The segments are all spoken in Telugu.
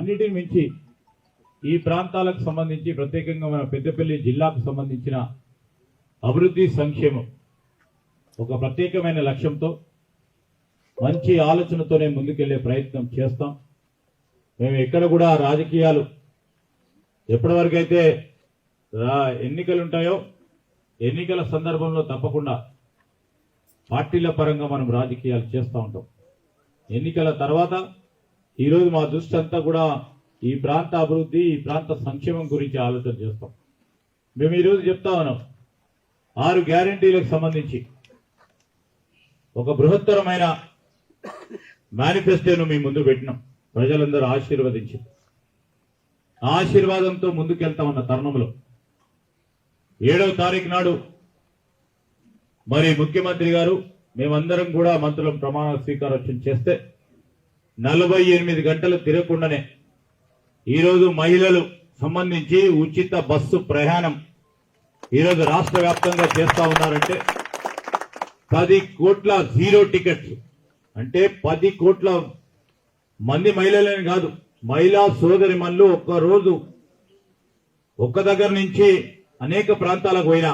అన్నిటిని మించి ఈ ప్రాంతాలకు సంబంధించి ప్రత్యేకంగా మన పెద్దపల్లి జిల్లాకు సంబంధించిన అభివృద్ధి సంక్షేమం ఒక ప్రత్యేకమైన లక్ష్యంతో మంచి ఆలోచనతోనే ముందుకెళ్లే ప్రయత్నం చేస్తాం. మేము ఎక్కడ కూడా రాజకీయాలు ఎప్పటివరకు అయితే ఎన్నికలు ఉంటాయో ఎన్నికల సందర్భంలో తప్పకుండా పార్టీల పరంగా మనం రాజకీయాలు చేస్తూ ఉంటాం. ఎన్నికల తర్వాత ఈరోజు మా దృష్టి అంతా కూడా ఈ ప్రాంత అభివృద్ధి ఈ ప్రాంత సంక్షేమం గురించి ఆలోచన చేస్తాం. మేము ఈరోజు చెప్తా ఉన్నాం 6 గ్యారంటీలకు సంబంధించి ఒక బృహత్తరమైన మేనిఫెస్టోను మీ ముందు పెట్టినాం. ప్రజలందరూ ఆశీర్వదించి ఆశీర్వాదంతో ముందుకెళ్తామన్న తరుణంలో 7వ తారీఖు నాడు మరి ముఖ్యమంత్రి గారు మేమందరం కూడా మంత్రులం ప్రమాణ స్వీకారోత్సవం చేస్తే 48 గంటలు తిరగకుండానే ఈరోజు మహిళలు సంబంధించి ఉచిత బస్సు ప్రయాణం ఈరోజు రాష్ట్ర వ్యాప్తంగా చేస్తా ఉన్నారంటే 10 కోట్ల జీరో టికెట్స్ అంటే 10 కోట్ల మంది మహిళలని కాదు, మహిళా సోదరి మనులు ఒక్కరోజు ఒక్క దగ్గర నుంచి అనేక ప్రాంతాలకు పోయినా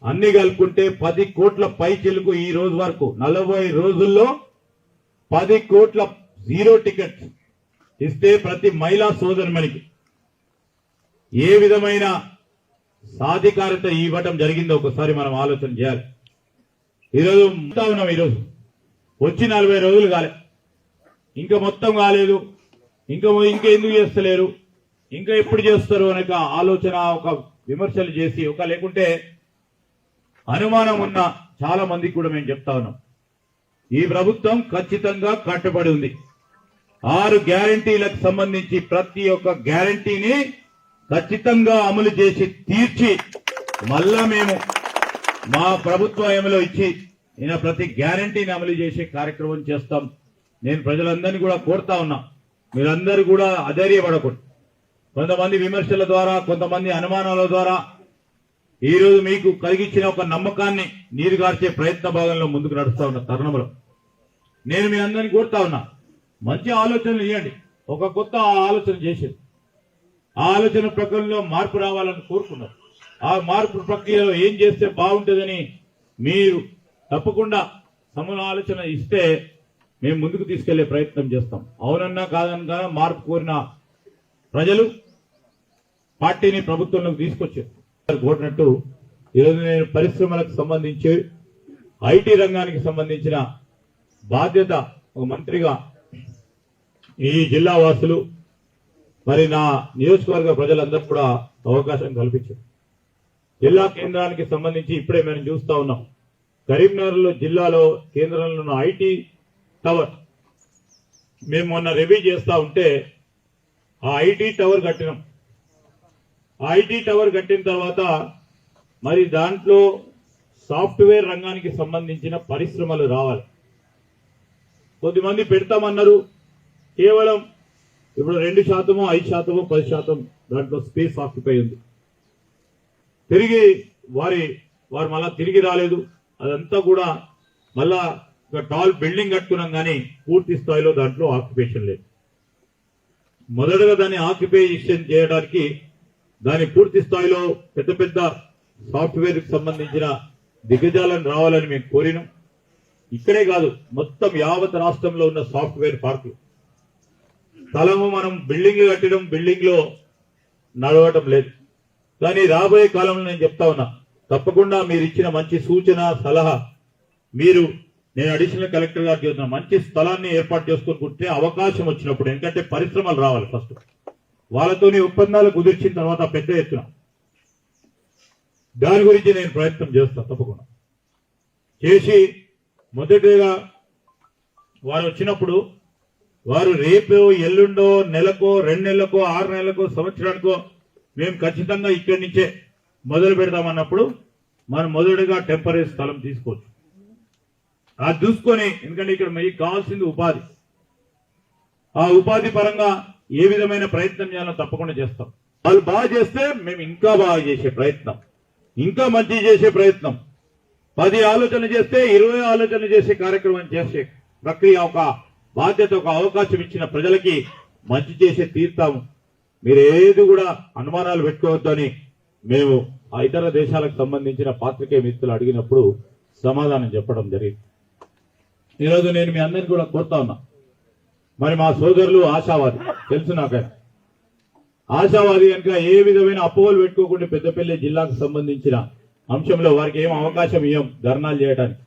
అన్ని కలుపుకుంటే 10 కోట్ల పై చెలుకు ఈ రోజు వరకు 40 రోజుల్లో 10 కోట్ల జీరో టికెట్స్ ఇస్తే ప్రతి మహిళా సోదరిమణికి ఏ విధమైన సాధికారత ఇవ్వటం జరిగిందో ఒకసారి మనం ఆలోచన చేయాలి. ఈరోజు ఉన్నాం, ఈరోజు వచ్చి 40 రోజులు కాలే, ఇంకా మొత్తం కాలేదు, ఇంకా ఎందుకు చేస్తలేరు, ఇంకా ఎప్పుడు చేస్తారు అనే ఆలోచన ఒక విమర్శలు చేసి ఒక లేకుంటే అనుమానం ఉన్న చాలా మందికి కూడా మేము చెప్తా ఉన్నాం. ఈ ప్రభుత్వం ఖచ్చితంగా కట్టుబడి ఉంది. 6 గ్యారంటీలకు సంబంధించి ప్రతి ఒక్క గ్యారంటీని ఖచ్చితంగా అమలు చేసి తీర్చి మళ్ళా మేము మా ప్రభుత్వ హయాంలో ఇచ్చి ప్రతి గ్యారంటీని అమలు చేసే కార్యక్రమం చేస్తాం. నేను ప్రజలందరినీ కూడా కోరుతా ఉన్నా, మీరందరూ కూడా అధైర్యపడకూడదు. కొంతమంది విమర్శల ద్వారా కొంతమంది అనుమానాల ద్వారా ఈరోజు మీకు కలిగించిన ఒక నమ్మకాన్ని నీరుగార్చే ప్రయత్న భాగంలో ముందుకు నడుస్తా ఉన్న తరుణంలో నేను మీ అందరినీ కోరుతా ఉన్నా, మంచి ఆలోచనలు ఇవ్వండి. ఒక కొత్త ఆలోచన చేసేది ఆ ఆలోచన ప్రక్రియలో మార్పు రావాలని కోరుకున్నారు. ఆ మార్పు ప్రక్రియలో ఏం చేస్తే బాగుంటుందని మీరు తప్పకుండా సమూల ఆలోచన ఇస్తే మేము ముందుకు తీసుకెళ్లే ప్రయత్నం చేస్తాం. అవునన్నా కాదన్నా మార్పు కోరిన ప్రజలు పార్టీని ప్రభుత్వంలోకి తీసుకొచ్చారు. కోరినట్టు ఈరోజు నేను పరిశ్రమలకు సంబంధించి ఐటీ రంగానికి సంబంధించిన బాధ్యత ఒక మంత్రిగా ఈ జిల్లా వాసులు మరి నా నియోజకవర్గ ప్రజలందరూ కూడా అవకాశం కల్పించారు. జిల్లా కేంద్రానికి సంబంధించి ఇప్పుడే మేము చూస్తా ఉన్నాం, కరీంనగర్ జిల్లాలో కేంద్రంలో ఉన్న ఐటీ టవర్ మేము మొన్న రివ్యూ చేస్తా ఉంటే ఆ ఐటీ టవర్ కట్టినాం. ఆ ఐటీ టవర్ కట్టిన తర్వాత మరి దాంట్లో సాఫ్ట్వేర్ రంగానికి సంబంధించిన పరిశ్రమలు రావాలి. కొద్దిమంది పెడతామన్నారు, కేవలం ఇప్పుడు 2%, 5%, 10% దాంట్లో స్పేస్ ఆక్యుపై ఉంది. తిరిగి వారు మళ్ళా తిరిగి రాలేదు. అదంతా కూడా మళ్ళా ఒక టాల్ బిల్డింగ్ కట్టుకున్నాం కానీ పూర్తి స్థాయిలో దాంట్లో ఆక్యుపేషన్ లేదు. మొదటగా దాన్ని ఆక్యుపేషన్ చేయడానికి దాని పూర్తి స్థాయిలో పెద్ద పెద్ద సాఫ్ట్వేర్ కి సంబంధించిన దిగ్గజాలను రావాలని మేము కోరినాం. ఇక్కడే కాదు, మొత్తం యావత్ రాష్ట్రంలో ఉన్న సాఫ్ట్వేర్ పార్కులు స్థలము మనం బిల్డింగ్లు కట్టడం, బిల్డింగ్ లో నడవటం లేదు. కానీ రాబోయే కాలంలో నేను చెప్తా ఉన్నా, తప్పకుండా మీరు ఇచ్చిన మంచి సూచన సలహా నేను అడిషనల్ కలెక్టర్ గారికి చెప్తున్నా, మంచి స్థలాన్ని ఏర్పాటు చేసుకుంటే అవకాశం వచ్చినప్పుడు, ఎందుకంటే పరిశ్రమలు రావాలి ఫస్ట్, వాళ్ళతోని ఒప్పందాలు కుదిర్చిన తర్వాత పెద్ద ఎత్తున దాని గురించి నేను ప్రయత్నం చేస్తాను. తప్పకుండా చేసి మొదటిగా వారు వచ్చినప్పుడు వారు రేపు ఎల్లుండో నెలకో 2 నెలలకో 6 నెలలకో సంవత్సరానికో మేము ఖచ్చితంగా ఇక్కడి నుంచే మొదలు పెడతామన్నప్పుడు మనం మొదటిగా టెంపరీ స్థలం తీసుకోవచ్చు. అది చూసుకొని, ఎందుకంటే ఇక్కడ మీకు కావాల్సింది ఉపాధి, ఆ ఉపాధి పరంగా ఏ విధమైన ప్రయత్నం చేయాలో తప్పకుండా చేస్తాం. వాళ్ళు బాగా చేస్తే మేము ఇంకా బాగా చేసే ప్రయత్నం, ఇంకా మంచి చేసే ప్రయత్నం, 10 ఆలోచన చేస్తే 20 ఆలోచన చేసే కార్యక్రమం చేసే ప్రక్రియ, ఒక బాధ్యత, ఒక అవకాశం ఇచ్చిన ప్రజలకి మంచి చేసి తీర్తాము, మీరు ఏది కూడా అనుమానాలు పెట్టుకోవద్దని మేము ఆ ఇతర దేశాలకు సంబంధించిన పాత్రికేయ మిత్రులు అడిగినప్పుడు సమాధానం చెప్పడం జరిగింది. ఈరోజు నేను మీ అందరినీ కూడా కోరుతా ఉన్నా, మరి మా సోదరులు ఆశావాది తెలుసు నాకైనా, ఆశావాది కనుక ఏ విధమైన అపోహలు పెట్టుకోకుండా పెద్దపల్లి జిల్లాకు సంబంధించిన అంశంలో వారికి ఏం అవకాశం ఇవ్వం ధర్నాలు చేయడానికి.